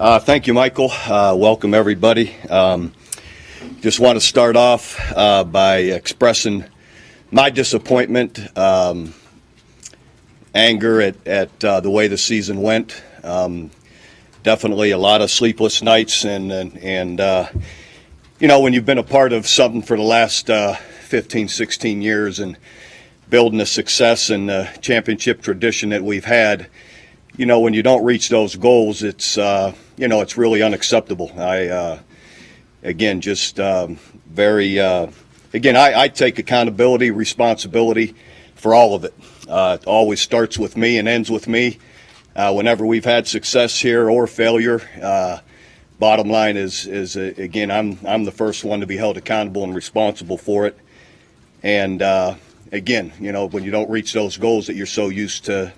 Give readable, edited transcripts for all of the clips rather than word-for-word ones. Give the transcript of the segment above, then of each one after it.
Thank you, Michael. Welcome, everybody. Just want to start off by expressing my disappointment, anger at the way the season went. Definitely a lot of sleepless nights, and when you've been a part of something for the last 15, 16 years and building the success and the championship tradition that we've had, when you don't reach those goals, it's really unacceptable. I take accountability, responsibility for all of it. It always starts with me and ends with me. Whenever we've had success here or failure, bottom line is I'm the first one to be held accountable and responsible for it. And when you don't reach those goals that you're so used to,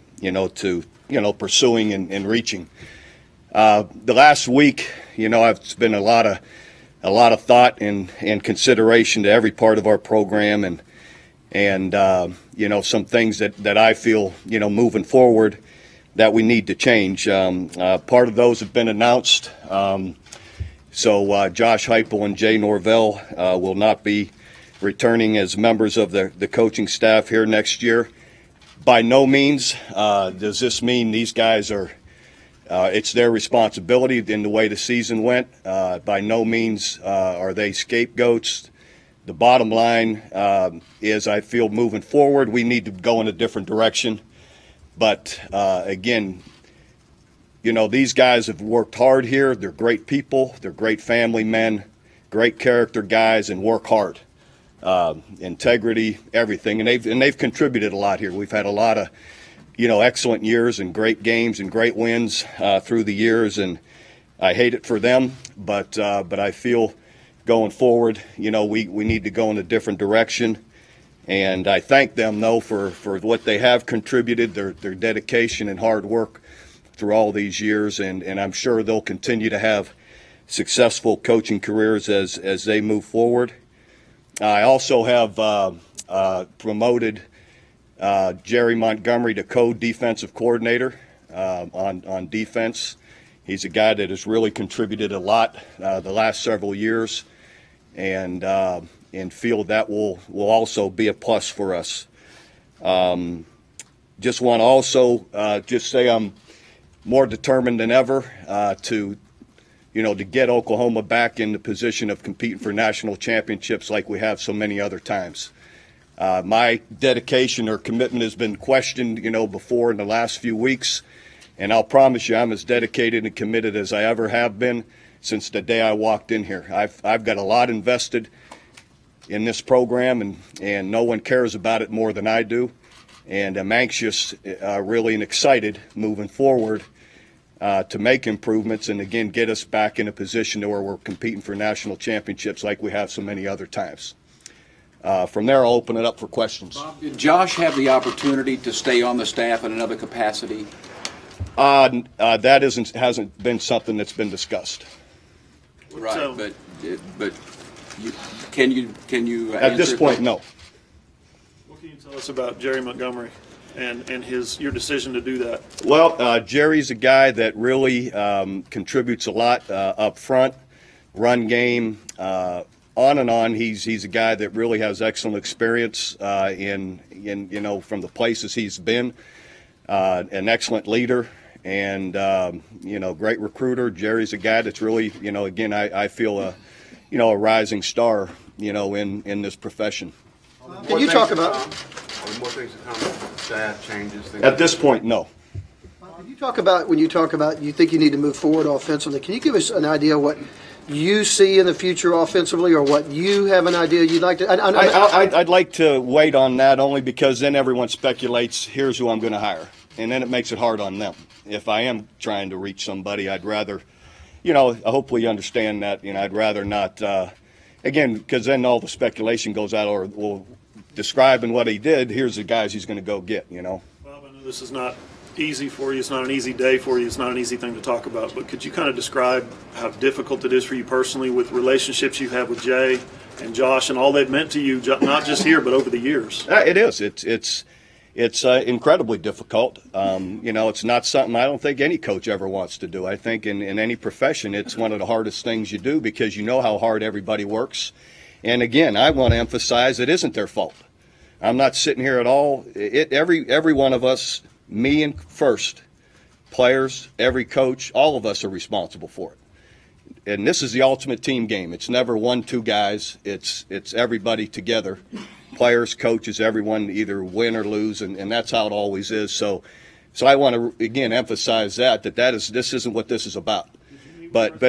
pursuing and reaching. The last week, I've spent a lot of thought and consideration to every part of our program, and some things that I feel, moving forward that we need to change. Part of those have been announced. So Josh Heupel and Jay Norvell will not be returning as members of the coaching staff here next year. By no means does this mean these guys are it's their responsibility in the way the season went. By no means are they scapegoats. The bottom line is I feel moving forward we need to go in a different direction. But these guys have worked hard here. They're great people. They're great family men, great character guys, and work hard. Integrity, everything, and they've contributed a lot here. We've had a lot of excellent years and great games and great wins through the years, and I hate it for them, but I feel going forward we need to go in a different direction, and I thank them though for what they have contributed, their dedication and hard work through all these years, and I'm sure they'll continue to have successful coaching careers as they move forward. I also have promoted Jerry Montgomery to co-defensive coordinator on defense. He's a guy that has really contributed a lot the last several years, and feel that will also be a plus for us. Just want to also just say I'm more determined than ever to get Oklahoma back in the position of competing for national championships like we have so many other times. My dedication or commitment has been questioned, before in the last few weeks, and I'll promise you I'm as dedicated and committed as I ever have been since the day I walked in here. I've got a lot invested in this program, and no one cares about it more than I do, and I'm anxious, really, and excited moving forward to make improvements and, again, get us back in a position where we're competing for national championships like we have so many other times. From there, I'll open it up for questions. Bob, did Josh have the opportunity to stay on the staff in another capacity? That hasn't been something that's been discussed. Right, so, but can you at this point, no. What can you tell us about Jerry Montgomery and your decision to do that? Well, Jerry's a guy that really contributes a lot up front, run game, on and on. He's a guy that really has excellent experience in from the places he's been. An excellent leader and great recruiter. Jerry's a guy that's really I feel a rising star in this profession. Can you talk about more things to come? Staff changes. At this point, no. Can you talk about when you talk about you think you need to move forward offensively? Can you give us an idea what you see in the future offensively, or what you have an idea you'd like to? I'd like to wait on that only because then everyone speculates. Here's who I'm going to hire, and then it makes it hard on them. If I am trying to reach somebody, I'd rather, hopefully you understand that. I'd rather not. Again, because then all the speculation goes out, or well, describing what he did. Here's the guys he's going to go get. Bob, I know this is not easy for you. It's not an easy day for you. It's not an easy thing to talk about. But could you kind of describe how difficult it is for you personally with relationships you have with Jay and Josh and all they've meant to you, not just here but over the years? It is. It's It's incredibly difficult. It's not something I don't think any coach ever wants to do. I think in any profession, it's one of the hardest things you do because you know how hard everybody works. And again, I want to emphasize it isn't their fault. I'm not sitting here at all. Every one of us, me and first, players, every coach, all of us are responsible for it. And this is the ultimate team game. It's never 1-2 guys. It's everybody together. Players, coaches, everyone either win or lose, and that's how it always is. So I want to again emphasize this isn't what this is about. But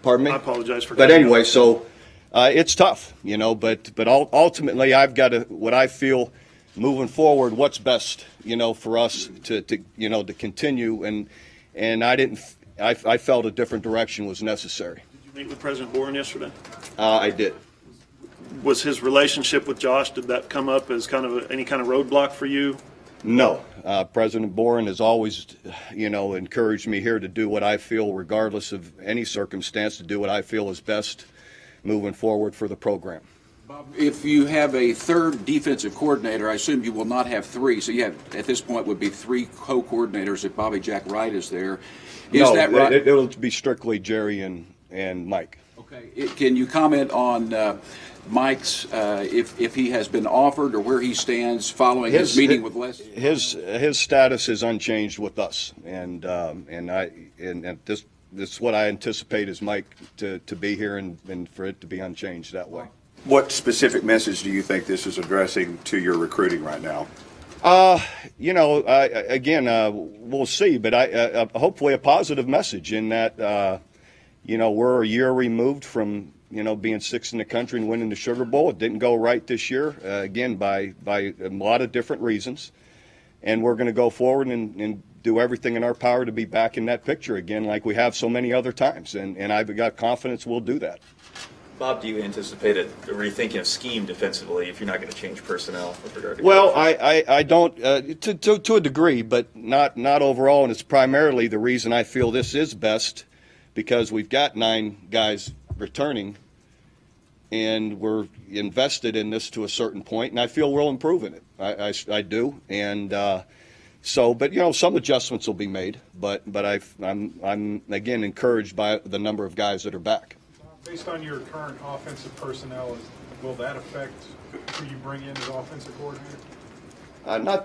pardon me. I apologize for. But anyway, so it's tough, But ultimately, I've got what I feel moving forward. What's best, for us to continue, and I felt a different direction was necessary. Did you meet with President Boren yesterday? I did. Was his relationship with Josh, did that come up as kind of any kind of roadblock for you? No. President Boren has always, encouraged me here to do what I feel, regardless of any circumstance, to do what I feel is best moving forward for the program. Bob, if you have a third defensive coordinator, I assume you will not have three. So you have, at this point, would be three co-coordinators if Bobby Jack Wright is there. Is that right? It'll be strictly Jerry and Mike. Okay. Can you comment on Mike's, if he has been offered or where he stands following his meeting with Les? His status is unchanged with us, and this is what I anticipate is Mike to be here and for it to be unchanged that way. What specific message do you think this is addressing to your recruiting right now? We'll see, but hopefully a positive message in that, we're a year removed from, being sixth in the country and winning the Sugar Bowl. It didn't go right this year, again, by a lot of different reasons. And we're going to go forward and do everything in our power to be back in that picture again like we have so many other times. And I've got confidence we'll do that. Bob, do you anticipate a rethinking of scheme defensively if you're not going to change personnel with regard to? Well, I don't to a degree, but not overall, and it's primarily the reason I feel this is best because we've got 9 guys returning, and we're invested in this to a certain point, and I feel we'll improve in it. I do, and but some adjustments will be made, but I'm again encouraged by the number of guys that are back. Based on your current offensive personnel, will that affect who you bring in as offensive coordinator?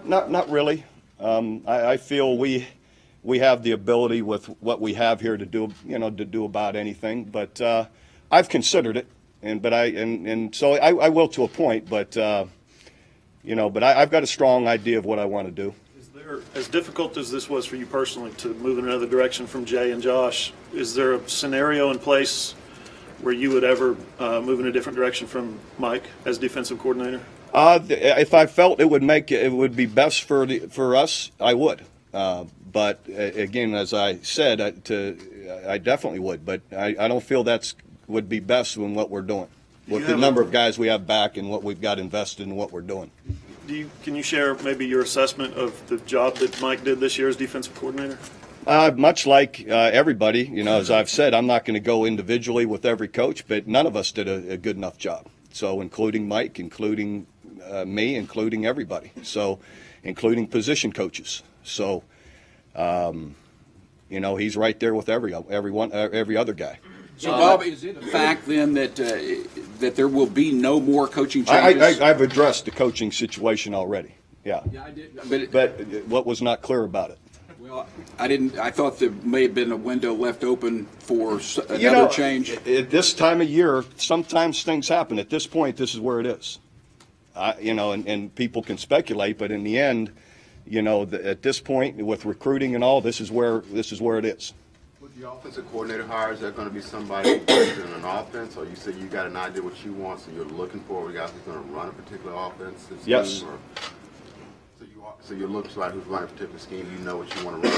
Not really. I feel we have the ability with what we have here to do about anything. But I've considered it, so I will to a point. But I've got a strong idea of what I want to do. Is there, as difficult as this was for you personally to move in another direction from Jay and Josh, is there a scenario in place where you would ever move in a different direction from Mike as defensive coordinator? If I felt it would be best for us, I would. But again, as I said, I definitely would. But I don't feel would be best in what we're doing with the number of guys we have back and what we've got invested in what we're doing. Can you share maybe your assessment of the job that Mike did this year as defensive coordinator? Much like everybody, as I've said, I'm not going to go individually with every coach, but none of us did a good enough job. So including Mike, including me, including everybody. So including position coaches. So, he's right there with every other guy. So, Bob, is it a fact then that there will be no more coaching changes? I've addressed the coaching situation already. Yeah. Yeah, I did. But what was not clear about it? Well, I didn't. I thought there may have been a window left open for another change. At this time of year, sometimes things happen. At this point, this is where it is. And people can speculate, but in the end, at this point, with recruiting and all, this is where it is. With the offensive coordinator hire, is that going to be somebody who's in an offense, or you said you got an idea what you want, so you're looking for a guy who's going to run a particular offense? Yes. So you look like who's running a particular scheme, you know what you want to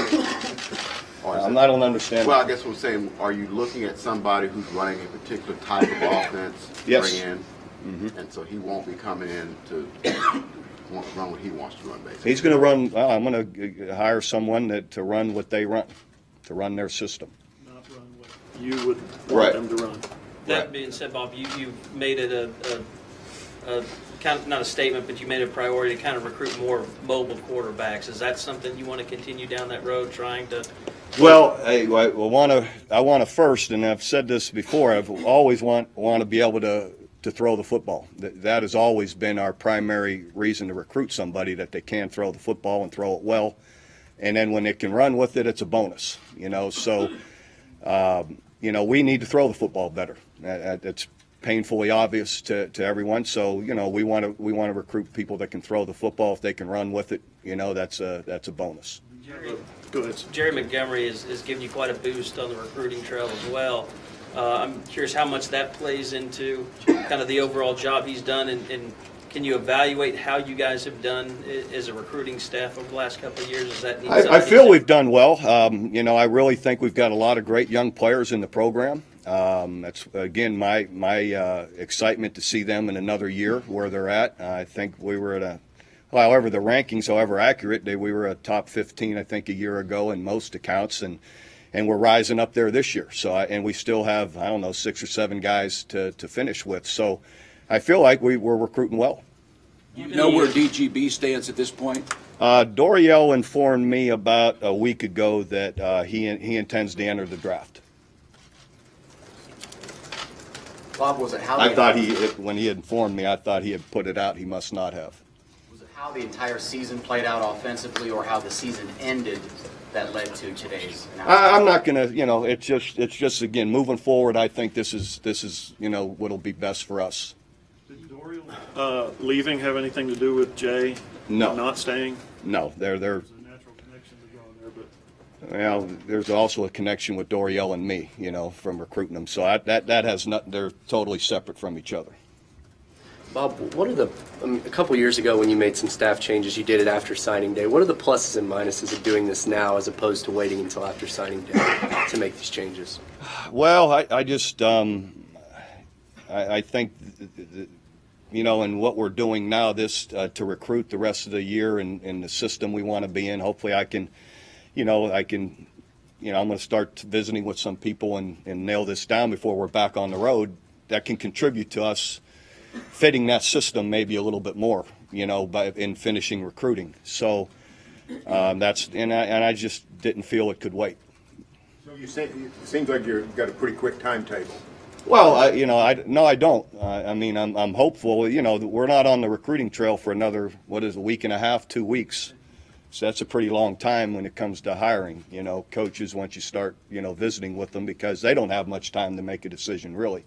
run. I don't understand. Well, I guess what I'm saying, are you looking at somebody who's running a particular type of offense to Yes. bring in? Mm-hmm. And so he won't be coming in to run what he wants to run, basically. He's going to run. I'm going to hire someone to run what they run, to run their system. Not run what you would want Right. them to run. That being said, Bob, you've made it a kind of, not a statement, but you made a priority to kind of recruit more mobile quarterbacks. Is that something you want to continue down that road, trying to? Well, I want to first, and I've said this before. I've always want to be able to throw the football. That has always been our primary reason to recruit somebody, that they can throw the football and throw it well, and then when they can run with it, it's a bonus. So we need to throw the football better. It's painfully obvious to everyone. So we want to recruit people that can throw the football. If they can run with it, that's a bonus. Go ahead. Jerry Montgomery is giving you quite a boost on the recruiting trail as well. I'm curious how much that plays into kind of the overall job he's done, and can you evaluate how you guys have done as a recruiting staff over the last couple of years? Does that need I feel we've done well. I really think we've got a lot of great young players in the program. That's again my excitement to see them in another year where they're at. I think we were at however the rankings, however accurate, we were a top 15 I think a year ago in most accounts, and we're rising up there this year. So and we still have 6 or 7 guys to finish with. So I feel like we're recruiting well. You know where DGB stands at this point? Doriel informed me about a week ago that he intends to enter the draft. Bob, was it how I thought when he informed me, I thought he had put it out. He must not have. Was it how the entire season played out offensively, or how the season ended that led to today's announcement? I'm not going to, it's just again moving forward. I think this is what'll be best for us. Did Doriel leaving have anything to do with Jay No. not staying? No, they're There's a natural connection to go in there, but well. There's also a connection with Doriel and me, from recruiting them. So that has not. They're totally separate from each other. Bob, what are a couple years ago when you made some staff changes, you did it after signing day. What are the pluses and minuses of doing this now as opposed to waiting until after signing day to make these changes? Well, I just I think in what we're doing now, this to recruit the rest of the year in the system we want to be in. Hopefully, I'm going to start visiting with some people and nail this down before we're back on the road. That can contribute to us fitting that system maybe a little bit more, in finishing recruiting. So that's and I just didn't feel it could wait. So it seems like you've got a pretty quick timetable. Well, I don't. I'm hopeful. We're not on the recruiting trail for another a week and a half, 2 weeks. So that's a pretty long time when it comes to hiring. Coaches, once you start visiting with them, because they don't have much time to make a decision really.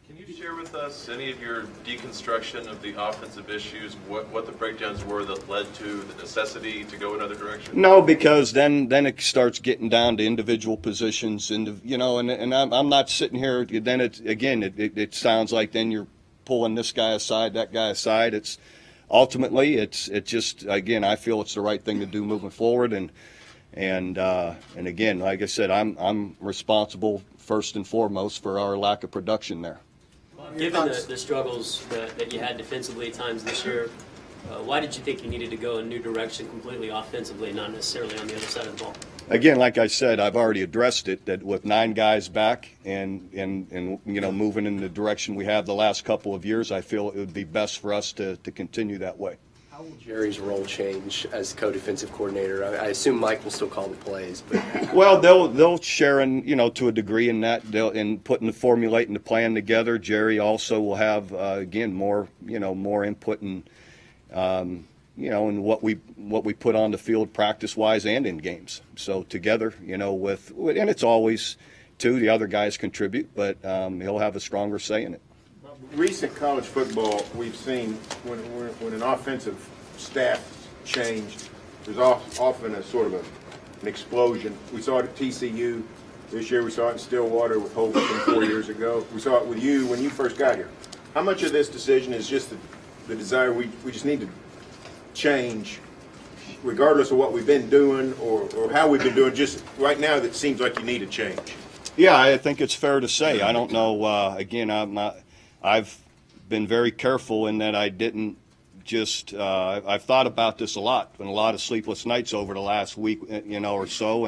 Can you share with us any of your deconstruction of the offensive issues, what the breakdowns were that led to the necessity to go another direction? No, because then it starts getting down to individual positions, and I'm not sitting here. Then it sounds like then you're pulling this guy aside, that guy aside. It's ultimately it's just again I feel it's the right thing to do moving forward, and again, like I said, I'm responsible first and foremost for our lack of production there. Given the struggles that you had defensively at times this year, why did you think you needed to go a new direction completely offensively, not necessarily on the other side of the ball? Again, like I said, I've already addressed it, that with 9 guys back and moving in the direction we have the last couple of years, I feel it would be best for us to continue that way. How will Jerry's role change as co-defensive coordinator? I assume Mike will still call the plays, but well, they'll share to a degree in that. In formulating the plan together. Jerry also will have again more input in in what we put on the field practice wise and in games. So together, and it's always the other guys contribute, but he'll have a stronger say in it. Recent college football, we've seen when an offensive staff changed, there's often a sort of an explosion. We saw it at TCU this year. We saw it in Stillwater with Holberton 4 years ago. We saw it with you when you first got here. How much of this decision is just the desire we just need to change, regardless of what we've been doing or how we've been doing? Just right now, that seems like you need a change. Yeah, I think it's fair to say. I don't know. Again, I've been very careful in that I didn't just. I've thought about this a lot, been a lot of sleepless nights over the last week, or so,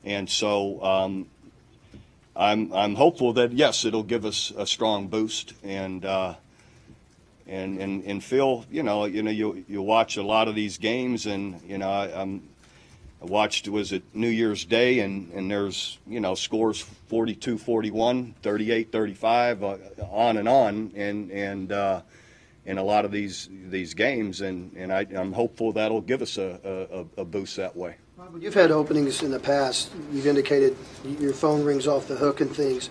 and so I'm hopeful that yes, it'll give us a strong boost, and and Phil, you watch a lot of these games, and I watched, was it New Year's Day, and there's scores 42-41, 38-35, on and on, and in a lot of these games, and I'm hopeful that'll give us a boost that way. Robert, you've had openings in the past. You've indicated your phone rings off the hook and things.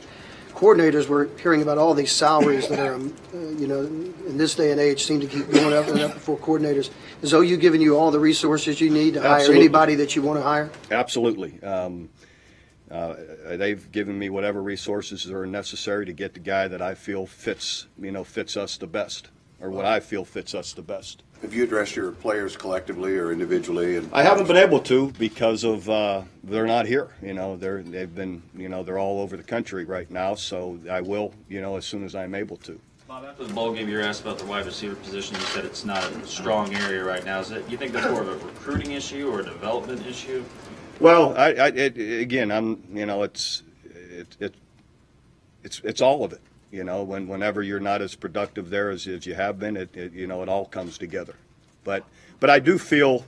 Coordinators, we're hearing about all these salaries that are, in this day and age seem to keep going up and up for coordinators. Is OU giving you all the resources you need to hire Absolutely. anybody that you want to hire? Absolutely. They've given me whatever resources are necessary to get the guy that I feel fits us the best, or what I feel fits us the best. Have you addressed your players collectively or individually? I haven't been able to because of they're not here. They've been they're all over the country right now. So I will as soon as I'm able to. Bob, after the ball game, you were asked about the wide receiver position. You said it's not a strong area right now. You think that's more of a recruiting issue or a development issue? Well, it's all of it. Whenever you're not as productive there as you have been, it all comes together. But I do feel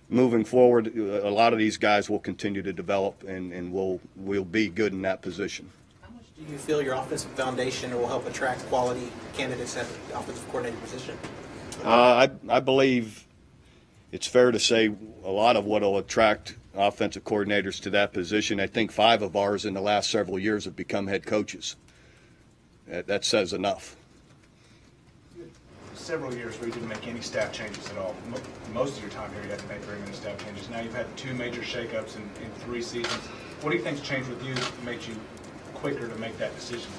moving forward, a lot of these guys will continue to develop, and we'll be good in that position. How much do you feel your offensive foundation will help attract quality candidates at the offensive coordinator position? I believe it's fair to say a lot of what will attract offensive coordinators to that position. I think 5 of ours in the last several years have become head coaches. That says enough. Several years where you didn't make any staff changes at all. Most of your time here, you haven't made very many staff changes. Now you've had 2 major shakeups in 3 seasons. What do you think's changed with you that makes you quicker to make that decision?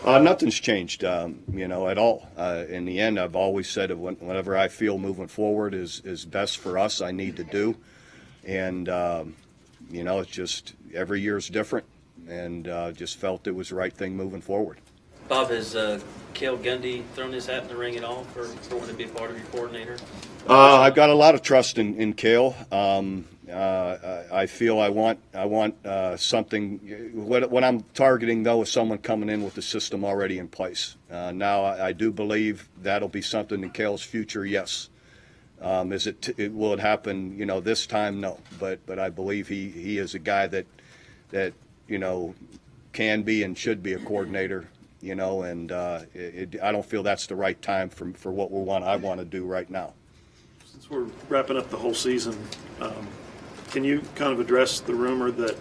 Nothing's changed, at all. In the end, I've always said that whatever I feel moving forward is best for us, I need to do. And, it's just every year's different, and just felt it was the right thing moving forward. Bob, has Cale Gundy thrown his hat in the ring at all for wanting to be a part of your coordinator? I've got a lot of trust in Cale. I feel I want something. What I'm targeting, though, is someone coming in with the system already in place. Now, I do believe that'll be something in Cale's future. Yes. Will it happen? This time, no. But I believe he is a guy that can be and should be a coordinator. And I don't feel that's the right time for what I want to do right now. Since we're wrapping up the whole season, can you kind of address the rumor that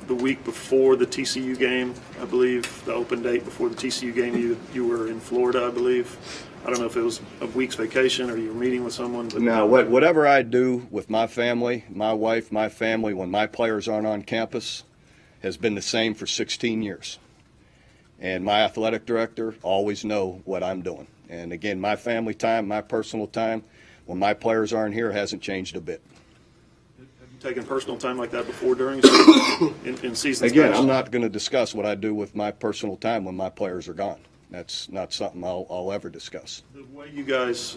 the week before the TCU game, I believe, the open date before the TCU game, you were in Florida, I believe. I don't know if it was a week's vacation or you were meeting with someone. But no, whatever I do with my family, my wife, my family, when my players aren't on campus, has been the same for 16 years. And my athletic director always know what I'm doing. And again, my family time, my personal time, when my players aren't here, hasn't changed a bit. Have you taken personal time like that before during in seasons? Again, I'm not going to discuss what I do with my personal time when my players are gone. That's not something I'll ever discuss. The way you guys,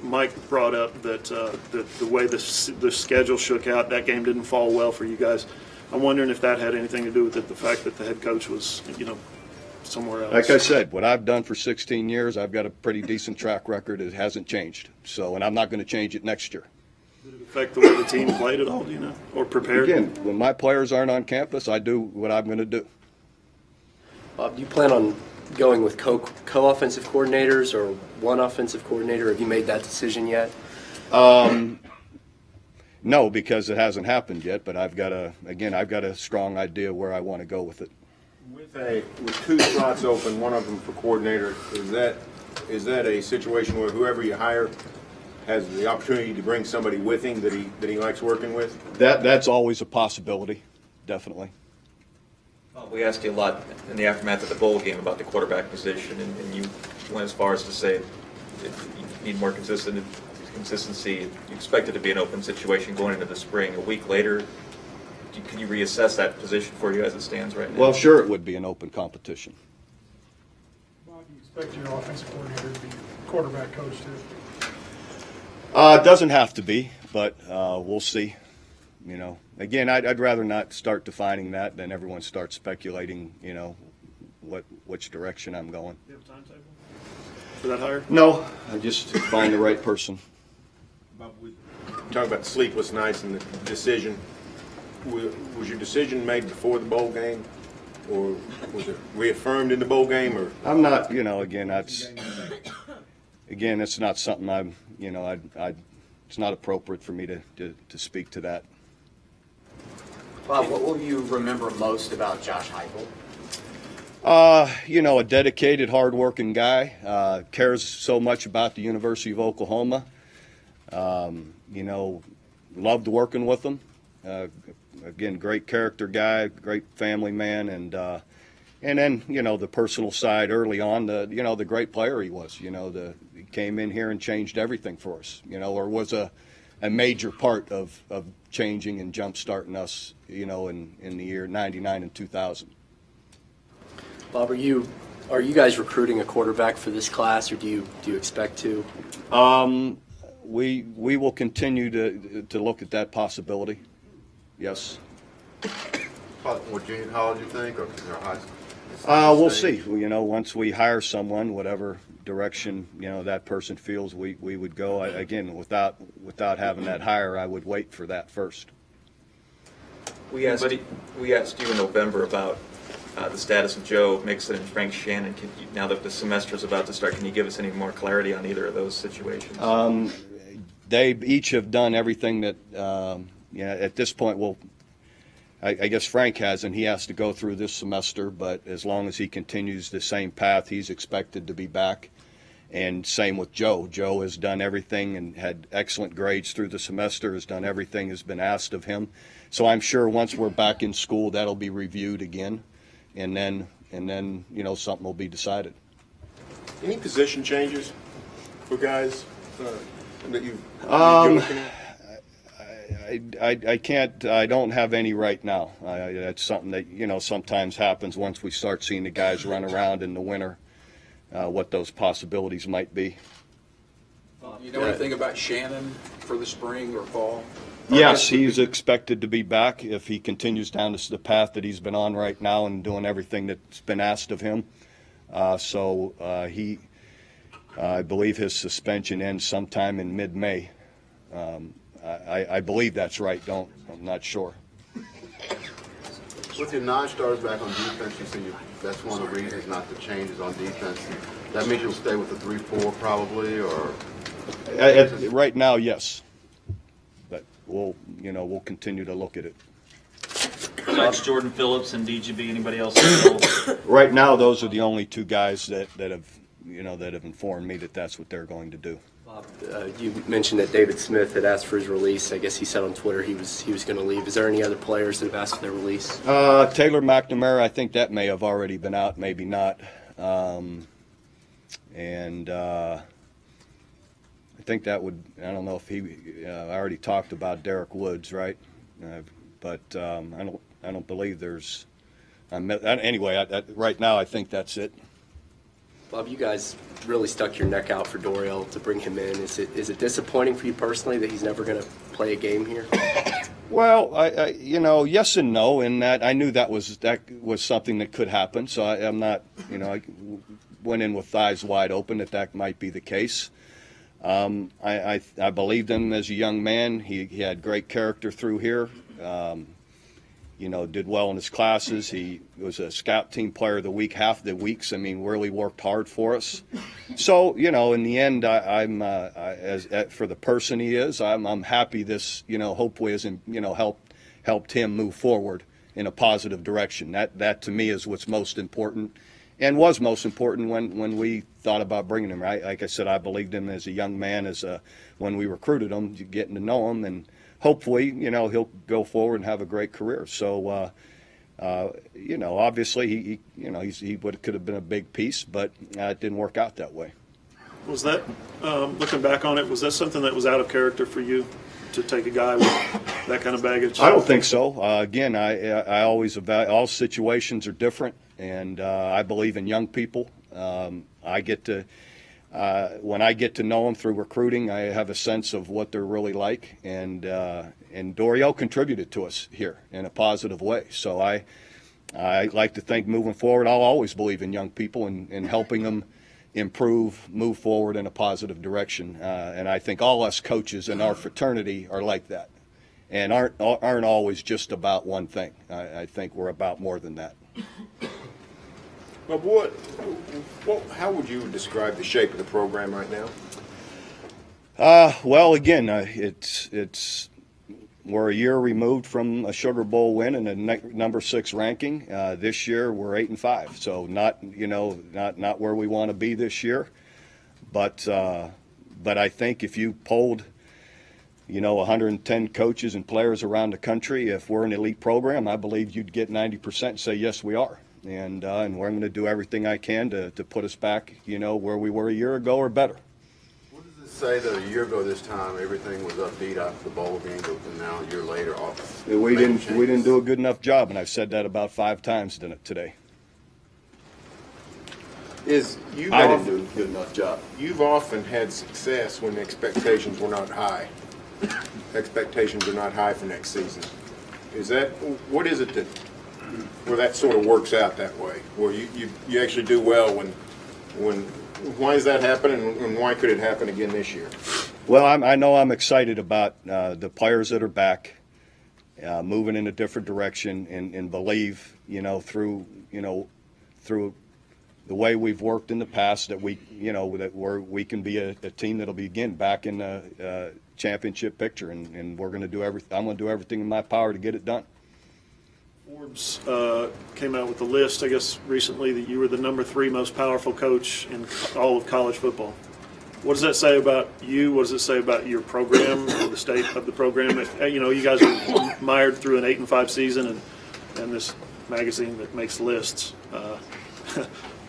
Mike brought up that the way the schedule shook out, that game didn't fall well for you guys. I'm wondering if that had anything to do with it, the fact that the head coach was, somewhere else. Like I said, what I've done for 16 years, I've got a pretty decent track record. It hasn't changed. And I'm not going to change it next year. Did it affect the way the team played at all, or prepared? Again, when my players aren't on campus, I do what I'm going to do. Bob, do you plan on going with co-offensive coordinators or one offensive coordinator? Have you made that decision yet? No, because it hasn't happened yet, but I've got a strong idea where I want to go with it. With 2 slots open, one of them for coordinator, is that a situation where whoever you hire has the opportunity to bring somebody with him that he likes working with? That's always a possibility, definitely. Well, we asked you a lot in the aftermath of the bowl game about the quarterback position, and you went as far as to say if you need more consistency. You expect it to be an open situation going into the spring. A week later, can you reassess that position for you as it stands right now? Well, sure, it would be an open competition. Bob, do you expect your offensive coordinator to be quarterback coach too? It doesn't have to be, but we'll see. Again, I'd rather not start defining that than everyone start speculating, which direction I'm going. Do you have a timetable? for that hire? No, I just find the right person. Bob, we talk about sleepless nights and the decision. Was your decision made before the bowl game, or was it reaffirmed in the bowl game, or? I'm not, again, it's not something I'm, it's not appropriate for me to speak to that. Bob, what will you remember most about Josh Heupel? A dedicated, hardworking guy, cares so much about the University of Oklahoma. Loved working with him. Again, great character guy, great family man, and then the personal side early on. The great player he was. He came in here and changed everything for us. Or was a major part of changing and jump-starting us. In the year '99 and 2000. Bob, are you guys recruiting a quarterback for this class, or do you expect to? We will continue to look at that possibility. Yes. What junior college you think, or high school? We'll see. Once we hire someone, whatever direction that person feels we would go. Again, without having that hire, I would wait for that first. We asked you in November about the status of Joe Mixon and Frank Shannon. Now that the semester is about to start, can you give us any more clarity on either of those situations? They each have done everything that, at this point, I guess Frank hasn't. He has to go through this semester, but as long as he continues the same path, he's expected to be back. And same with Joe. Joe has done everything and had excellent grades through the semester, has done everything has been asked of him. So I'm sure once we're back in school, that'll be reviewed again, and then something will be decided. Any position changes for guys that you're looking at? I can't. I don't have any right now. That's something that sometimes happens once we start seeing the guys run around in the winter. What those possibilities might be. You know anything about Shannon for the spring or fall? Yes, he's expected to be back if he continues down the path that he's been on right now and doing everything that's been asked of him. I believe his suspension ends sometime in mid-May. I believe that's right. I'm not sure. With your non-starters back on defense, you said that's one of the reasons not to change is on defense. That means you'll stay with the 3-4 probably, or? Right now, yes. But we'll continue to look at it. Besides Jordan Phillips and DGB, anybody else? Right now, those are the only two guys that have informed me that that's what they're going to do. Bob, you mentioned that David Smith had asked for his release. I guess he said on Twitter he was going to leave. Is there any other players that have asked for their release? Taylor McNamara, I think that may have already been out, maybe not. I think that would. I don't know if he. I already talked about Derek Woods, right? But I don't believe there's. Anyway, right now I think that's it. Bob, you guys really stuck your neck out for Dorial to bring him in. Is it disappointing for you personally that he's never going to play a game here? Well, yes and no. In that I knew that was something that could happen. So I'm not. I went in with eyes wide open that might be the case. I believed him as a young man. He had great character through here. Did well in his classes. He was a scout team player of the week, half the weeks. Really worked hard for us. So, in the end, for the person he is, I'm happy this, hopefully has, helped him move forward in a positive direction. That to me is what's most important, and was most important when we thought about bringing him. Like I said, I believed him as a young man, when we recruited him, getting to know him, and hopefully, he'll go forward and have a great career. So, obviously, he could have been a big piece, but it didn't work out that way. Was that, looking back on it, was that something that was out of character for you to take a guy with that kind of baggage? I don't think so. Again, I always evaluate. All situations are different, and I believe in young people. When I get to know them through recruiting, I have a sense of what they're really like, and Dorial contributed to us here in a positive way. So I like to think moving forward, I'll always believe in young people and helping them, improve, move forward in a positive direction. And I think all us coaches in our fraternity are like that, and aren't always just about one thing. I think we're about more than that. Well, how would you describe the shape of the program right now? Well, again, we're a year removed from a Sugar Bowl win and a number 6 ranking. This year we're 8-5, so not where we want to be this year. But I think if you polled 110 coaches and players around the country, if we're an elite program, I believe you'd get 90% say yes, we are. And we're going to do everything I can to put us back, where we were a year ago or better. What does it say that a year ago this time everything was upbeat after the bowl game, and now a year later off? We didn't do a good enough job, and I've said that about 5 times today. I didn't do a good enough job. You've often had success when expectations were not high. Expectations are not high for next season. What is it where that sort of works out that way, where you actually do well why does that happen, and why could it happen again this year? Well, I know I'm excited about the players that are back, moving in a different direction, and believe, through the way we've worked in the past, that we can be a team that'll be again back in the championship picture, and we're going to do everything. I'm going to do everything in my power to get it done. Forbes came out with a list, I guess, recently that you were the number 3 most powerful coach in all of college football. What does that say about you? What does it say about your program, or the state of the program? You guys are mired through an 8-5 season, and this magazine that makes lists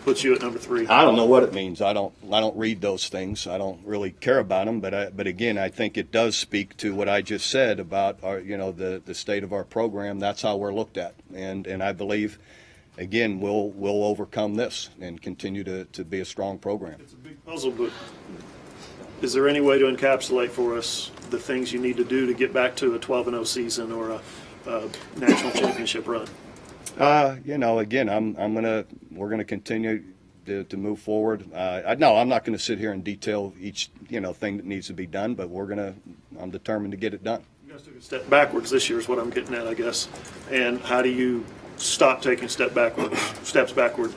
puts you at number 3. I don't know what it means. I don't read those things. I don't really care about them. But again, I think it does speak to what I just said about our, the state of our program. That's how we're looked at, and I believe, again, we'll overcome this and continue to be a strong program. It's a big puzzle, but is there any way to encapsulate for us the things you need to do to get back to a 12-0 season or a national championship run? Again, we're gonna continue to move forward. No, I'm not gonna sit here and detail each thing that needs to be done, but I'm determined to get it done. You guys took a step backwards this year, is what I'm getting at, I guess. And how do you stop taking steps backward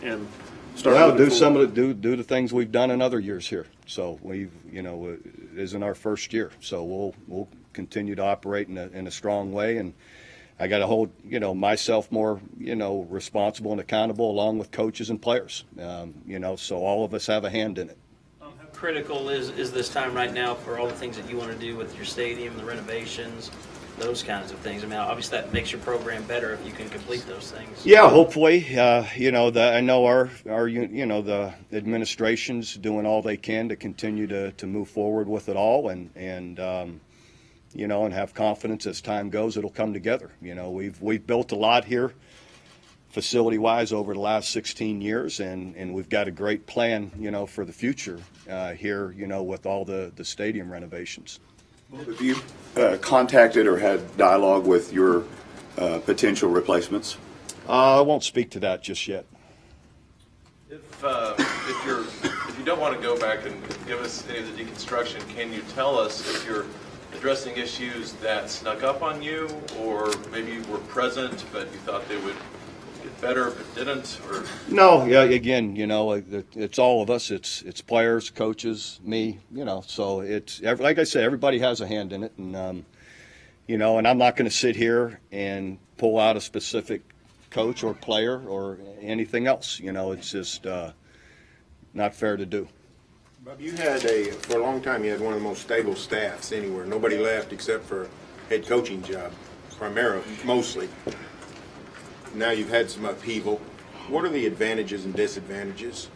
and start? Well, do the things we've done in other years here. So it isn't our first year, so we'll continue to operate in a strong way, and I got to hold, myself more, responsible and accountable, along with coaches and players. So all of us have a hand in it. How critical is this time right now for all the things that you want to do with your stadium, the renovations, those kinds of things? I mean, obviously that makes your program better if you can complete those things. Yeah, hopefully. I know our the administration's doing all they can to continue to move forward with it all, and have confidence as time goes, it'll come together. We've built a lot here, facility-wise, over the last 16 years, and we've got a great plan, for the future here, with all the stadium renovations. Have you contacted or had dialogue with your potential replacements? I won't speak to that just yet. If you don't want to go back and give us any of the deconstruction, can you tell us if you're addressing issues that snuck up on you, or maybe were present but you thought they would get better but didn't? Or no, yeah, again, it's all of us. It's players, coaches, me. So it's like I said, everybody has a hand in it, and and I'm not going to sit here and pull out a specific coach or player or anything else. It's just not fair to do. Bob, for a long time, you had one of the most stable staffs anywhere. Nobody left except for head coaching job, primarily, mostly. Now you've had some upheaval. What are the advantages and disadvantages?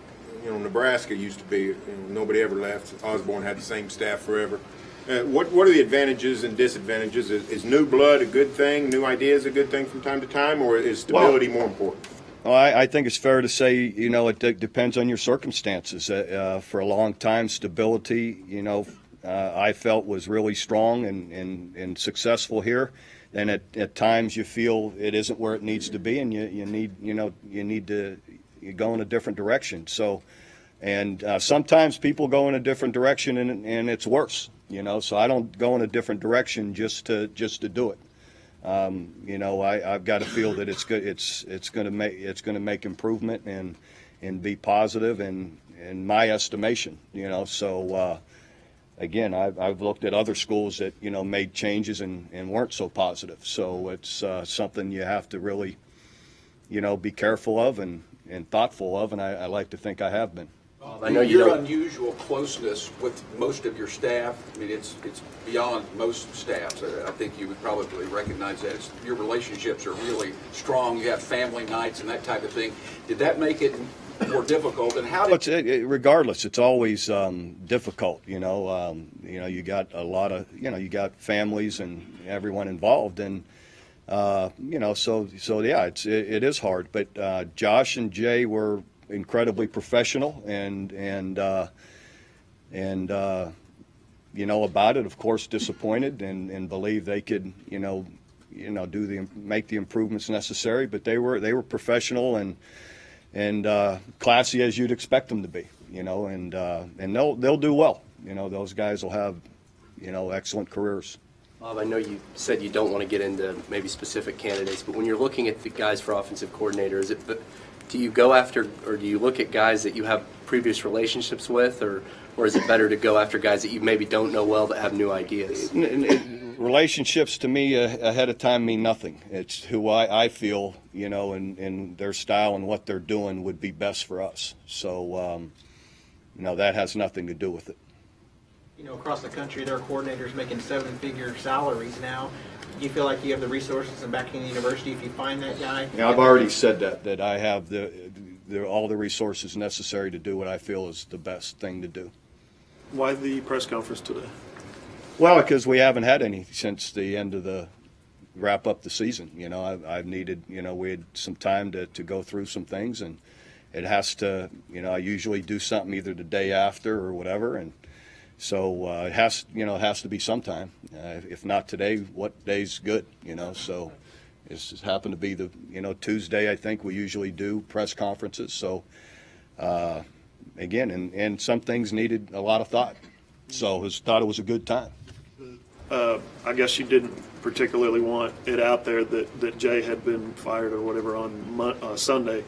Nebraska used to be, nobody ever left. Osborne had the same staff forever. What are the advantages and disadvantages? Is new blood a good thing? New ideas a good thing from time to time, or is stability more important? Well, I think it's fair to say, it depends on your circumstances. For a long time, stability, I felt was really strong and successful here. And at times you feel it isn't where it needs to be, and you need to go in a different direction. So And sometimes people go in a different direction and it's worse, you know. So I don't go in a different direction just to do it. You know, I've got to feel that it's good. It's going to make improvement and be positive in my estimation. You know, so again, I've looked at other schools that, you know, made changes and weren't so positive. So it's something you have to really, you know, be careful of and thoughtful of, and I like to think I have been. I know you Your don't. unusual closeness with most of your staff, I mean, it's beyond most staffs. I think you would probably recognize that. Your relationships are really strong. You have family nights and that type of thing. Did that make it more difficult? And how did Regardless, it's always difficult. You know, you got a lot of, you know, you got families and everyone involved, and you know, so yeah, it is hard. But Josh and Jay were incredibly professional and you know about it. Of course, disappointed and believe they could, you know, make the improvements necessary. But they were professional and classy as you'd expect them to be. You know, and they'll do well. You know, those guys will have, you know, excellent careers. Bob, I know you said you don't want to get into maybe specific candidates, but when you're looking at the guys for offensive coordinator, do you go after, or do you look at guys that you have previous relationships with, or is it better to go after guys that you maybe don't know well that have new ideas? Relationships to me ahead of time mean nothing. It's who I feel, you know, and their style and what they're doing would be best for us. So, you know, that has nothing to do with it. You know, across the country, there are coordinators making 7-figure salaries now. Do you feel like you have the resources and backing the university if you find that guy? Yeah, I've already said that I have all the resources necessary to do what I feel is the best thing to do. Why the press conference today? Well, because we haven't had any since the end of the wrap up the season. You know, I've needed, you know, we had some time to go through some things, and it has to, you know, I usually do something either the day after or whatever, and so it has to be sometime. If not today, what day's good? You know, so it's just happened to be the, you know, Tuesday. I think we usually do press conferences. So again, and some things needed a lot of thought. So thought it was a good time. I guess you didn't particularly want it out there that Jay had been fired or whatever on Sunday.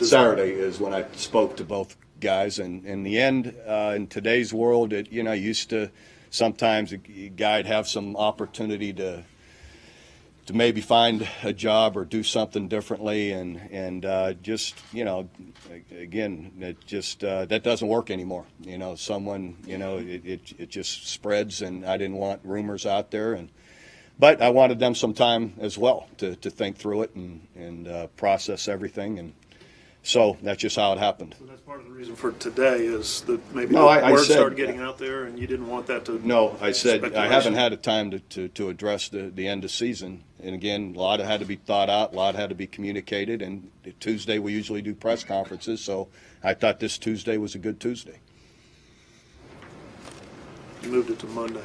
Saturday is when I spoke to both guys, and in the end, in today's world, it, you know, used to sometimes a guy'd have some opportunity to maybe find a job or do something differently, and just, you know, again, it just that doesn't work anymore. You know, someone, you know, it just spreads, and I didn't want rumors out there, but I wanted them some time as well to think through it and process everything, and so that's just how it happened. So that's part of the reason for today is that maybe No, the I word said- started getting out there, and you didn't want that to. No, I said I speculation. haven't had a time to address the end of season. And again, a lot had to be thought out, a lot had to be communicated. And Tuesday we usually do press conferences, so I thought this Tuesday was a good Tuesday. You moved it to Monday.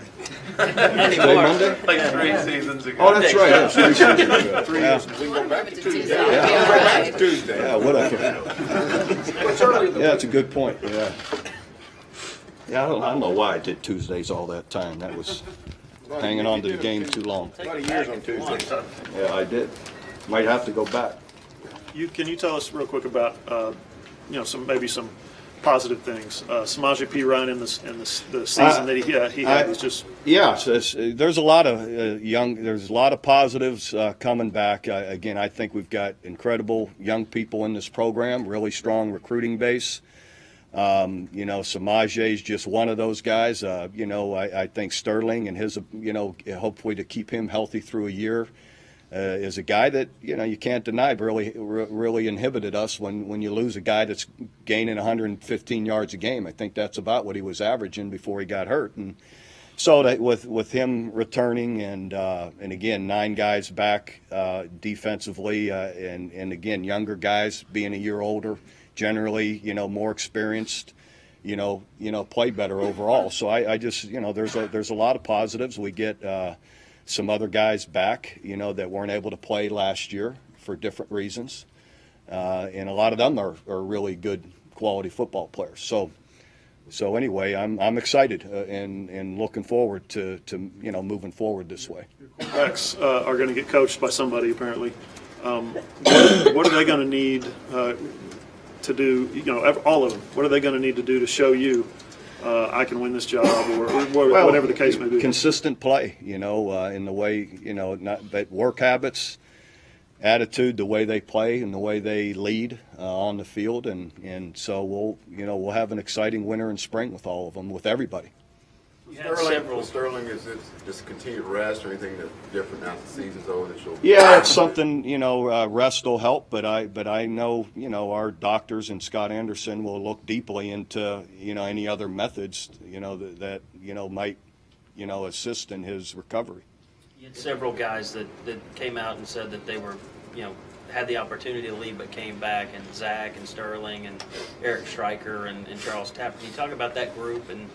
Tuesday, Monday? Like 3 seasons ago. Oh, that's right. That's 3 seasons ago. 3 Yeah. years ago. We can go back to Tuesday. Yeah. Go back to Tuesday. Yeah, whatever. Yeah, that's a good point. Yeah. Yeah, I don't know why I did Tuesdays all that time. That was hanging on to the game too long. A lot of years on Tuesday. Yeah, I did. Might have to go back. Can you tell us real quick about you know, some positive things? Samaje P. Ryan in the season that he had was just. Yeah, so there's a lot of there's a lot of positives coming back. Again, I think we've got incredible young people in this program, really strong recruiting base. You know, Samaje is just one of those guys. You know, I think Sterling and his, you know, hopefully to keep him healthy through a year, is a guy that, you know, you can't deny really inhibited us when you lose a guy that's gaining 115 yards a game. I think that's about what he was averaging before he got hurt. And so that with him returning and again 9 guys back defensively and again younger guys being a year older, generally, you know, more experienced, you know, play better overall. So I just, you know, there's a lot of positives. We get some other guys back, you know, that weren't able to play last year for different reasons, and a lot of them are really good quality football players. So anyway, I'm excited and looking forward to moving forward this way. Quarterbacks are going to get coached by somebody apparently. What are they going to need to do? All of them. What are they going to need to do to show you I can win this job, or whatever the case may be? Consistent play, in the way but work habits, attitude, the way they play, and the way they lead on the field, and so we'll have an exciting winter and spring with all of them, with everybody. Sterling, is it just continued rest or anything that's different now that the season's over that you'll? Yeah, it's something, rest will help, but I know, our doctors and Scott Anderson will look deeply into, any other methods, that might, assist in his recovery. You had several guys that came out and said that they were, had the opportunity to leave but came back, and Zach and Sterling and Eric Stryker and Charles Tapper. Can you talk about that group and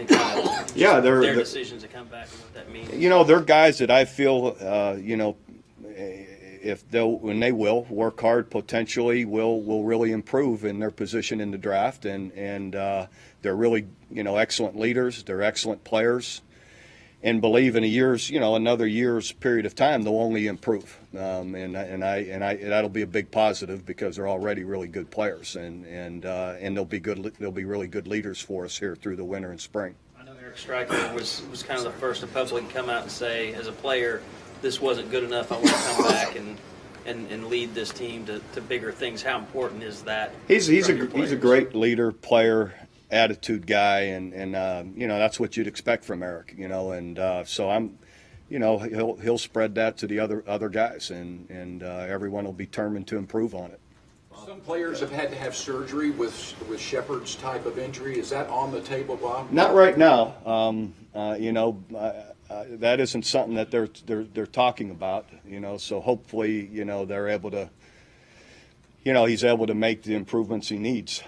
kind of their decisions to come back and what that means? They're guys that I feel, when they will work hard, potentially will really improve in their position in the draft, and they're really, excellent leaders. They're excellent players, and believe in another year's period of time, they'll only improve. And that'll be a big positive because they're already really good players, and they'll be really good leaders for us here through the winter and spring. I know Eric Stryker was kind of the first to publicly come out and say, as a player, this wasn't good enough. I want to come back and lead this team to bigger things. How important is that? He's a great leader, player, attitude guy, and that's what you'd expect from Eric. And so I'm. He'll spread that to the other guys, and everyone will be determined to improve on it. Some players have had to have surgery with Shepard's type of injury. Is that on the table, Bob? Not right now. That isn't something that they're talking about. So hopefully, they're able to. He's able to make the improvements he needs.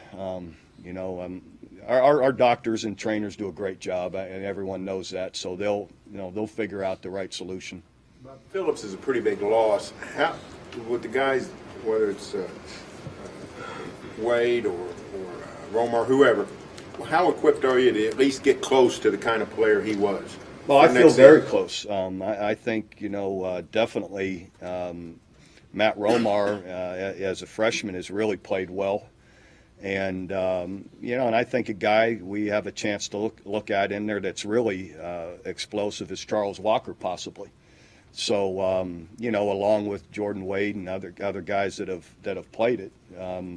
Our doctors and trainers do a great job, and everyone knows that. So they'll figure out the right solution. Phillips is a pretty big loss. How, with the guys, whether it's Wade or Romar, whoever, how equipped are you to at least get close to the kind of player he was? Well, I feel very close. I think, definitely Matt Romar, as a freshman, has really played well. And, and I think a guy we have a chance to look at in there that's really explosive is Charles Walker, possibly. So, along with Jordan Wade and other guys that have played it.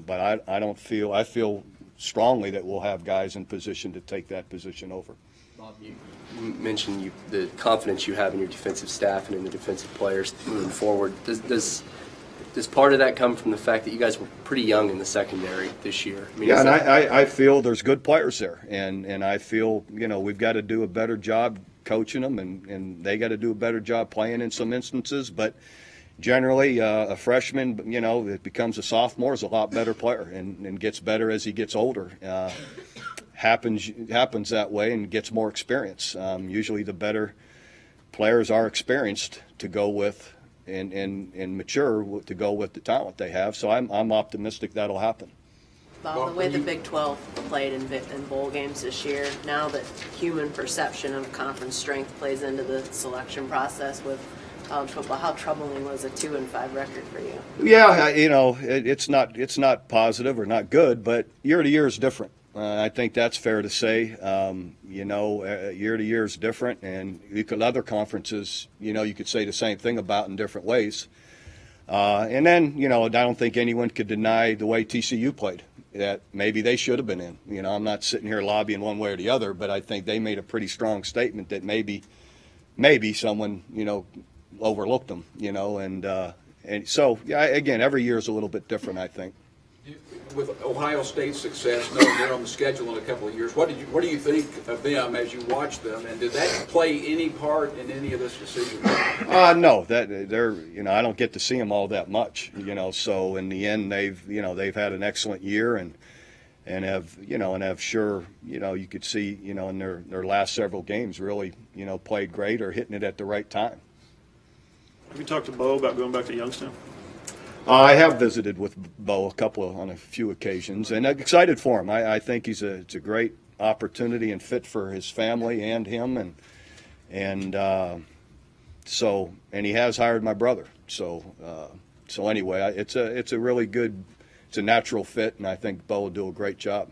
But I feel strongly that we'll have guys in position to take that position over. Bob, you mentioned the confidence you have in your defensive staff and in the defensive players moving forward. Does part of that come from the fact that you guys were pretty young in the secondary this year? And I feel there's good players there, and I feel we've got to do a better job coaching them, and they got to do a better job playing in some instances. But generally, a freshman, that becomes a sophomore is a lot better player and gets better as he gets older. Happens that way and gets more experience. Usually, the better players are experienced to go with. And mature to go with the talent they have. So I'm optimistic that'll happen. Bob, the way the Big 12 played in bowl games this year, now that human perception of conference strength plays into the selection process with college football, how troubling was a 2-5 record for you? Yeah, it's not positive or not good, but year to year is different. I think that's fair to say. Year to year is different, and other conferences, you could say the same thing about in different ways. And then, I don't think anyone could deny the way TCU played, that maybe they should have been in. I'm not sitting here lobbying one way or the other, but I think they made a pretty strong statement that maybe someone, overlooked them, and so, yeah, again, every year is a little bit different, I think. With Ohio State's success, knowing they're on the schedule in a couple of years, what do you think of them as you watch them, and did that play any part in any of this decision? No, that they're I don't get to see them all that much, So in the end, they've had an excellent year and have sure you could see in their last several games really played great or hitting it at the right time. Have you talked to Bo about going back to Youngstown? I have visited with Bo on a few occasions, and I'm excited for him. I think it's a great opportunity and fit for his family and him, and he has hired my brother. So anyway, it's a really good, it's a natural fit, and I think Bo will do a great job.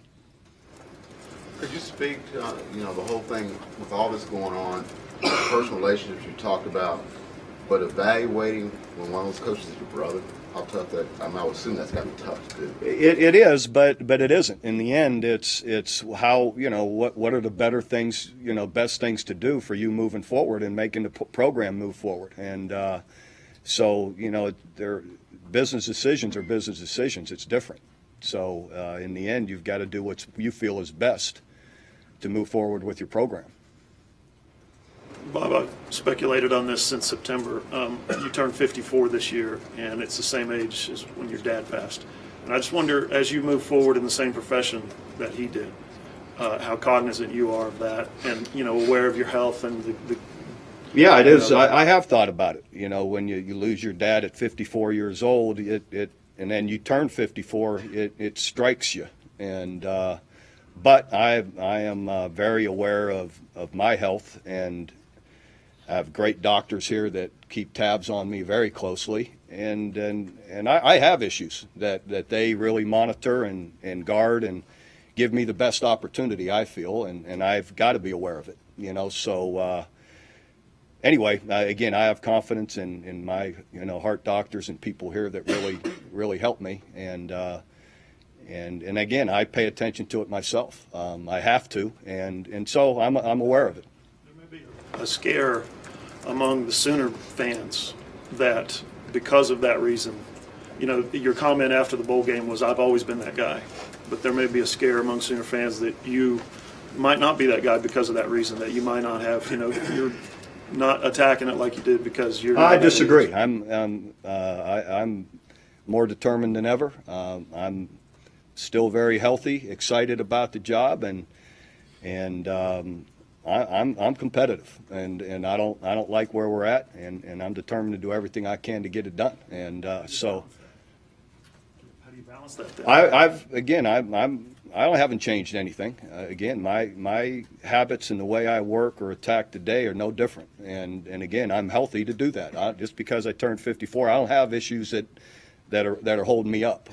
Could you speak to, the whole thing with all this going on, the personal relationships you talked about, but evaluating when one of those coaches is your brother, how tough that, I would assume that's got to be tough to do. It is, but it isn't. In the end, it's how, what are the better things, best things to do for you moving forward and making the program move forward. And their business decisions are business decisions. It's different. So in the end, you've got to do what you feel is best to move forward with your program. Bob, I've speculated on this since September. You turned 54 this year, and it's the same age as when your dad passed. And I just wonder, as you move forward in the same profession that he did, how cognizant you are of that, and aware of your health and the Yeah, it is. I have thought about it. When you lose your dad at 54 years old, and then you turn 54, it strikes you. And but I am very aware of my health, and I have great doctors here that keep tabs on me very closely, and I have issues that they really monitor and guard and give me the best opportunity, I feel, and I've got to be aware of it. So anyway, again, I have confidence in my heart doctors and people here that really help me, and again, I pay attention to it myself. I have to, and so I'm aware of it. a scare among the Sooner fans that because of that reason, your comment after the bowl game was, I've always been that guy. But there may be a scare among Sooner fans that you might not be that guy because of that reason, that you might not have, you're not attacking it like you did because you're. I disagree. I'm more determined than ever. I'm still very healthy, excited about the job, and I'm competitive, and I don't like where we're at, and I'm determined to do everything I can to get it done. And so, How do you balance that then? I haven't changed anything. Again, my habits and the way I work or attack today are no different. And again, I'm healthy to do that. Just because I turned 54, I don't have issues that are holding me up.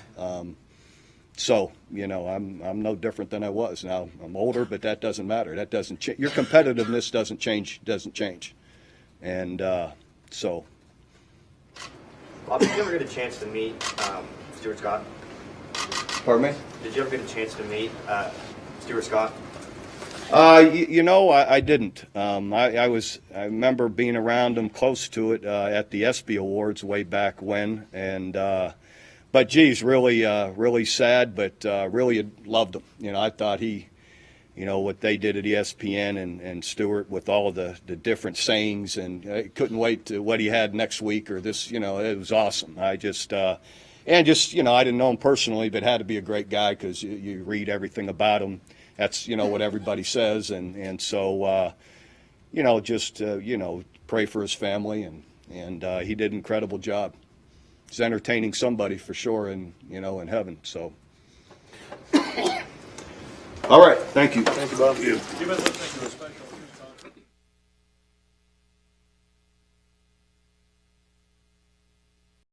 So, I'm no different than I was. Now, I'm older, but that doesn't matter. That doesn't change. Your competitiveness doesn't change. And so. Bob, did you ever get a chance to meet Stuart Scott? Pardon me? Did you ever get a chance to meet Stuart Scott? I didn't. I remember being around him, close to it, at the ESPY Awards way back when, and but geez, really sad, but really loved him. I thought he, what they did at ESPN and Stewart with all the different sayings, and I couldn't wait to what he had next week or this. It was awesome. I just I didn't know him personally, but had to be a great guy because you read everything about him. That's what everybody says, and so pray for his family, and he did an incredible job. He's entertaining somebody for sure in heaven. So, all right, thank you. Thank you, Bob. You must have taken a special